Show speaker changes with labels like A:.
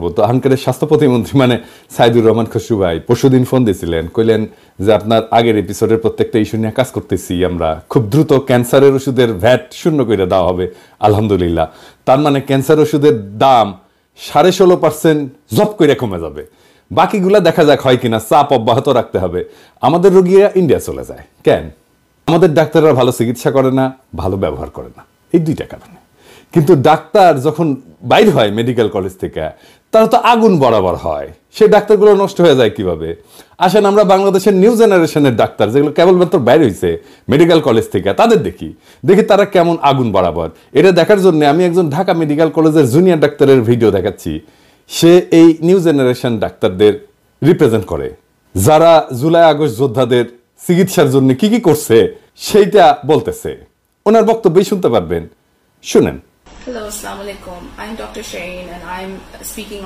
A: করব। তো আনকারের স্বাস্থ্য প্রতিমন্ত্রী মানে সাইদুর রহমান খসরু ভাই পরশুদিন ফোন দিয়েছিলেন, কইলেন যে আপনার আগের এপিসোডের প্রত্যেকটা ইস্যু নিয়ে কাজ করতেছি আমরা, খুব দ্রুত ক্যান্সারের ওষুধের ভ্যাট শূন্য করে দেওয়া হবে আলহামদুলিল্লাহ। তার মানে ক্যান্সার ওষুধের দাম 16.5% জব করে কমে যাবে। বাকিগুলা দেখা যাক হয় কিনা, চাপ অব্যাহত রাখতে হবে। আমাদের রোগীরা ইন্ডিয়া চলে যায় কেন? আমাদের ডাক্তাররা ভালো চিকিৎসা করে না, ভালো ব্যবহার করে না, এই দুইটা কারণে। কিন্তু ডাক্তার যখন বাইর হয় মেডিকেল কলেজ থেকে, তারা তো আগুন বরাবর হয়, সেই ডাক্তারগুলো নষ্ট হয়ে যায় কিভাবে? আসেন আমরা বাংলাদেশের নিউ জেনারেশনের ডাক্তার যেগুলো কেবলমাত্র বাইর হয়েছে মেডিকেল কলেজ থেকে, তাদের দেখি তারা কেমন আগুন বরাবর। এটা দেখার জন্য আমি একজন ঢাকা মেডিকেল কলেজের জুনিয়র ডাক্তারের ভিডিও দেখাচ্ছি। সে এই নিউ জেনারেশন ডাক্তারদের রিপ্রেজেন্ট করে, যারা জুলাই আগস্ট যোদ্ধাদের চিকিৎসার জন্য কি কি করছে সেইটা বলতেছে। ওনার বক্তব্যই শুনতে পারবেন, শুনেন।
B: Hello, Assalamu alaikum. I'm Dr. Shane and I'm speaking